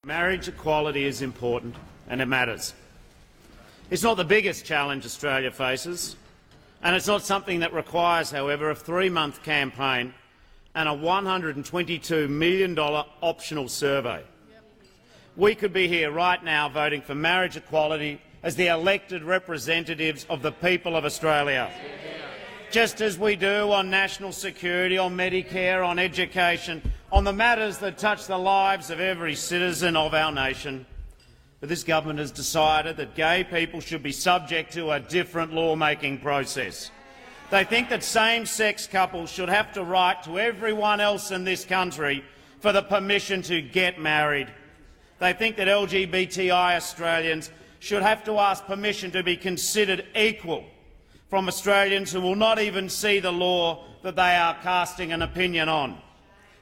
Marriage equality is important and it matters. It's not the biggest challenge Australia faces, and it's not something that requires, however, a 3-month campaign and a $122 million optional survey. We could be here right now voting for marriage equality as the elected representatives of the people of Australia, just as we do on national security, on Medicare, on education, on the matters that touch the lives of every citizen of our nation. But this government has decided that gay people should be subject to a different lawmaking process. They think that same-sex couples should have to write to everyone else in this country for the permission to get married. They think that LGBTI Australians should have to ask permission to be considered equal from Australians who will not even see the law that they are casting an opinion on.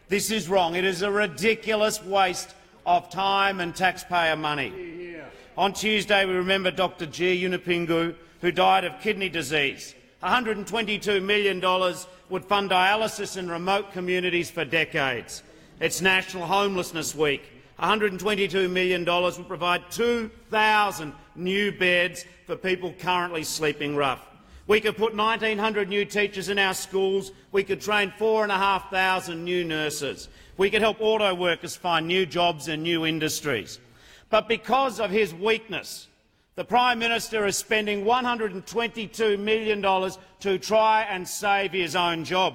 This is wrong. It is a ridiculous waste of time and taxpayer money. On Tuesday, we remember Dr G. Yunupingu, who died of kidney disease. $122 million would fund dialysis in remote communities for decades. It's National Homelessness Week. $122 million would provide 2,000 new beds for people currently sleeping rough. We could put 1,900 new teachers in our schools. We could train 4,500 new nurses. We could help auto workers find new jobs in new industries. But because of his weakness, the Prime Minister is spending $122 million to try and save his own job.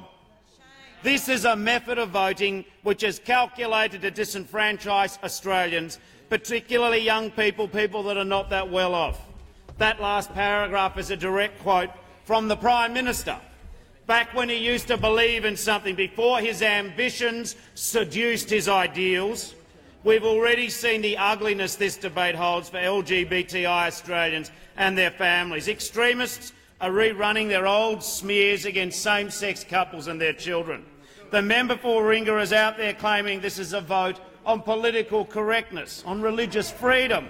This is a method of voting which is calculated to disenfranchise Australians, particularly young people, people that are not that well off. That last paragraph is a direct quote from the Prime Minister, back when he used to believe in something before his ambitions seduced his ideals. We've already seen the ugliness this debate holds for LGBTI Australians and their families. Extremists are rerunning their old smears against same-sex couples and their children. The member for Warringah is out there claiming this is a vote on political correctness, on religious freedom.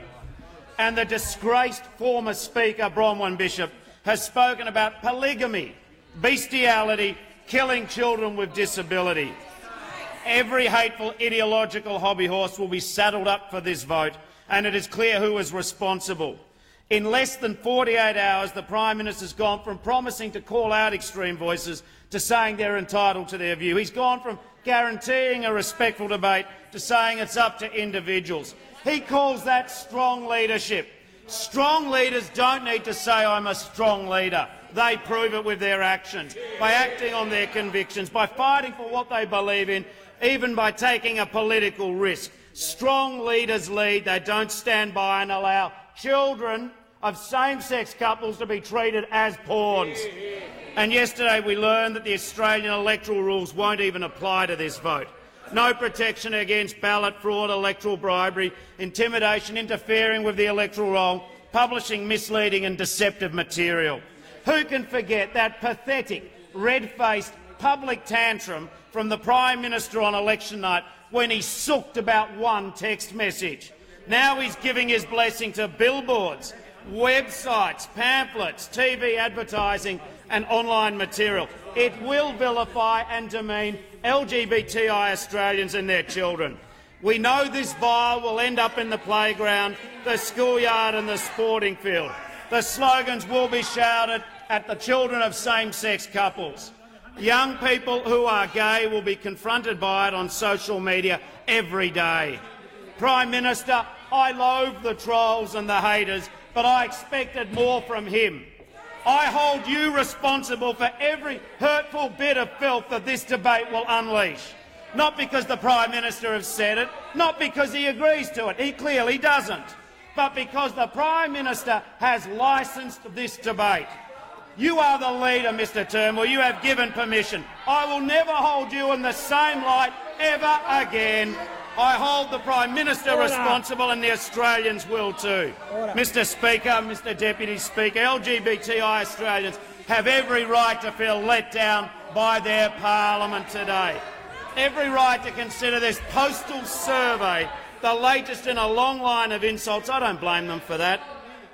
And the disgraced former Speaker, Bronwyn Bishop, has spoken about polygamy, bestiality, killing children with disability. Every hateful ideological hobby horse will be saddled up for this vote, and it is clear who is responsible. In less than 48 hours, the Prime Minister has gone from promising to call out extreme voices to saying they're entitled to their view. He's gone from guaranteeing a respectful debate to saying it's up to individuals. He calls that strong leadership. Strong leaders don't need to say, I'm a strong leader. They prove it with their actions, by acting on their convictions, by fighting for what they believe in, even by taking a political risk. Strong leaders lead. They don't stand by and allow children of same-sex couples to be treated as pawns. And yesterday we learned that the Australian electoral rules won't even apply to this vote. No protection against ballot fraud, electoral bribery, intimidation, interfering with the electoral roll, publishing misleading and deceptive material. Who can forget that pathetic, red-faced public tantrum from the Prime Minister on election night when he sooked about one text message? Now he's giving his blessing to billboards, websites, pamphlets, TV advertising and online material. It will vilify and demean LGBTI Australians and their children. We know this vile will end up in the playground, the schoolyard and the sporting field. The slogans will be shouted at the children of same-sex couples. Young people who are gay will be confronted by it on social media every day. Prime Minister, I loathe the trolls and the haters, but I expected more from him. I hold you responsible for every hurtful bit of filth that this debate will unleash. Not because the Prime Minister has said it, not because he agrees to it, he clearly doesn't, but because the Prime Minister has licensed this debate. You are the leader, Mr Turnbull. You have given permission. I will never hold you in the same light ever again. I hold the Prime Minister responsible, and the Australians will too. Mr Speaker, Mr Deputy Speaker, LGBTI Australians have every right to feel let down by their parliament today. Every right to consider this postal survey the latest in a long line of insults. I don't blame them for that.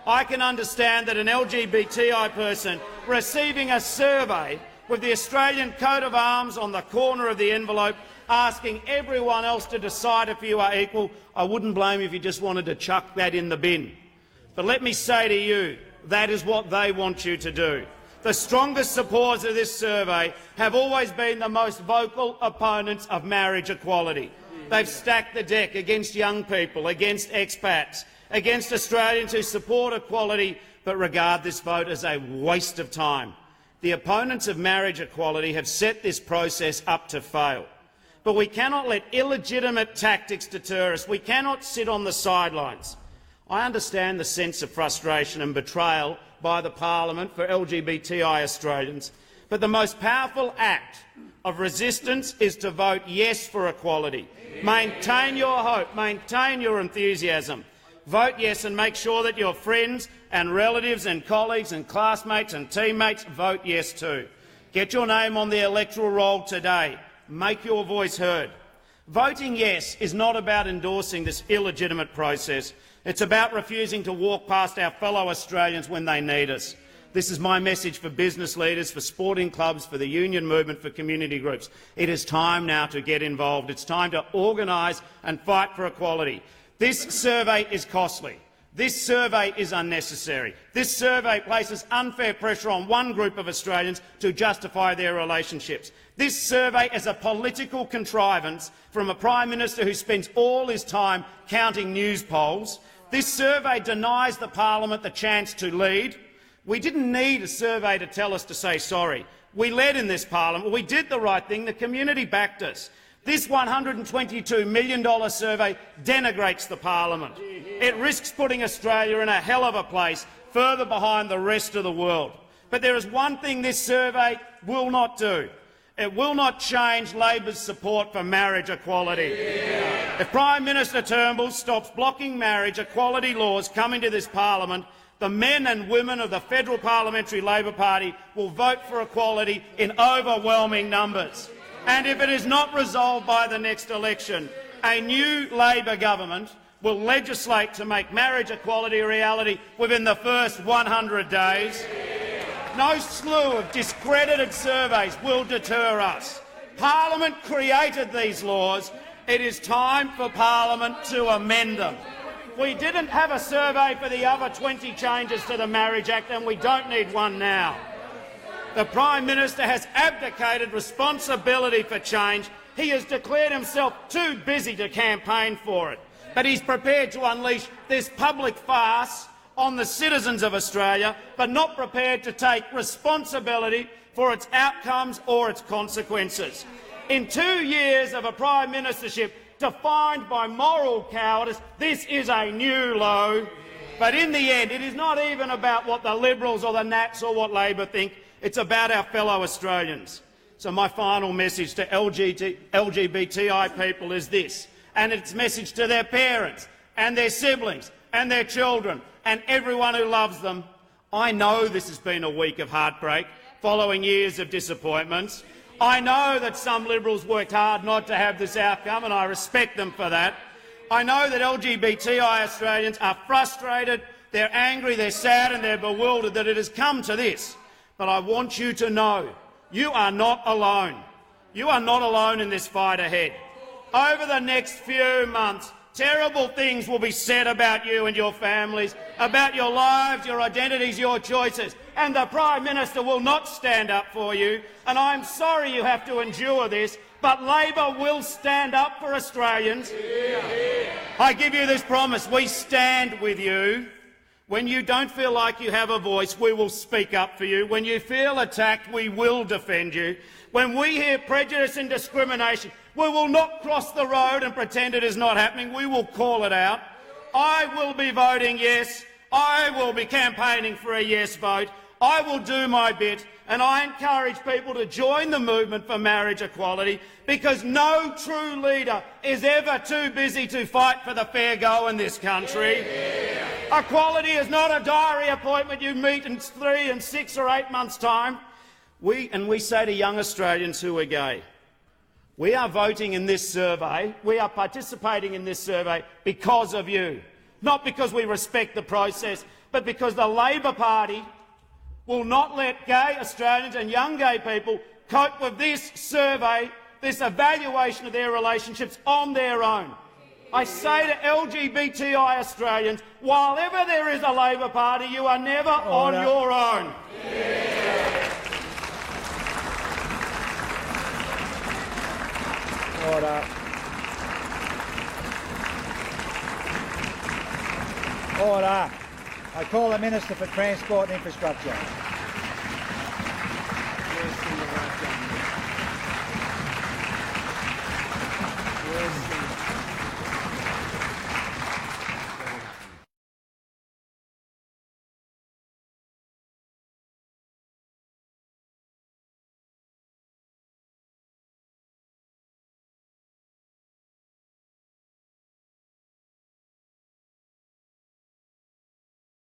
I can understand that an LGBTI person receiving a survey with the Australian coat of arms on the corner of the envelope asking everyone else to decide if you are equal, I wouldn't blame you if you just wanted to chuck that in the bin. But let me say to you, that is what they want you to do. The strongest supporters of this survey have always been the most vocal opponents of marriage equality. They've stacked the deck against young people, against expats, against Australians who support equality but regard this vote as a waste of time. The opponents of marriage equality have set this process up to fail. But we cannot let illegitimate tactics deter us. We cannot sit on the sidelines. I understand the sense of frustration and betrayal by the parliament for LGBTI Australians, but the most powerful act of resistance is to vote yes for equality. Maintain your hope, maintain your enthusiasm. Vote yes and make sure that your friends and relatives and colleagues and classmates and teammates vote yes too. Get your name on the electoral roll today. Make your voice heard. Voting yes is not about endorsing this illegitimate process. It's about refusing to walk past our fellow Australians when they need us. This is my message for business leaders, for sporting clubs, for the union movement, for community groups. It is time now to get involved. It's time to organise and fight for equality. This survey is costly. This survey is unnecessary. This survey places unfair pressure on one group of Australians to justify their relationships. This survey is a political contrivance from a Prime Minister who spends all his time counting news polls. This survey denies the parliament the chance to lead. We didn't need a survey to tell us to say sorry. We led in this parliament. We did the right thing. The community backed us. This $122 million survey denigrates the parliament. It risks putting Australia in a hell of a place, further behind the rest of the world. But there is one thing this survey will not do. It will not change Labor's support for marriage equality. If Prime Minister Turnbull stops blocking marriage equality laws coming to this parliament, the men and women of the Federal Parliamentary Labor Party will vote for equality in overwhelming numbers. And if it is not resolved by the next election, a new Labor government will legislate to make marriage equality a reality within the first 100 days. No slew of discredited surveys will deter us. Parliament created these laws. It is time for Parliament to amend them. We didn't have a survey for the other 20 changes to the Marriage Act, and we don't need one now. The Prime Minister has abdicated responsibility for change. He has declared himself too busy to campaign for it. But he's prepared to unleash this public farce on the citizens of Australia, but not prepared to take responsibility for its outcomes or its consequences. In 2 years of a Prime Ministership defined by moral cowardice, this is a new low. But in the end, it is not even about what the Liberals or the Nats or what Labor think. It's about our fellow Australians. So my final message to LGBTI people is this, and its message to their parents and their siblings and their children and everyone who loves them. I know this has been a week of heartbreak following years of disappointments. I know that some Liberals worked hard not to have this outcome, and I respect them for that. I know that LGBTI Australians are frustrated, they're angry, they're sad and they're bewildered that it has come to this. But I want you to know you are not alone. You are not alone in this fight ahead. Over the next few months, terrible things will be said about you and your families, about your lives, your identities, your choices, and the Prime Minister will not stand up for you. And I'm sorry you have to endure this, but Labor will stand up for Australians. I give you this promise, we stand with you. When you don't feel like you have a voice, we will speak up for you. When you feel attacked, we will defend you. When we hear prejudice and discrimination, we will not cross the road and pretend it is not happening. We will call it out. I will be voting yes. I will be campaigning for a yes vote. I will do my bit, and I encourage people to join the movement for marriage equality, because no true leader is ever too busy to fight for the fair go in this country. Equality is not a diary appointment you meet in 3 and 6 or 8 months' time. We say to young Australians who are gay, we are voting in this survey, we are participating in this survey because of you, not because we respect the process, but because the Labor Party will not let gay Australians and young gay people cope with this survey this evaluation of their relationships on their own. I say to LGBTI Australians, while ever there is a Labor Party, you are never on your own. Order. Order. I call the Minister for Transport and Infrastructure. Yes,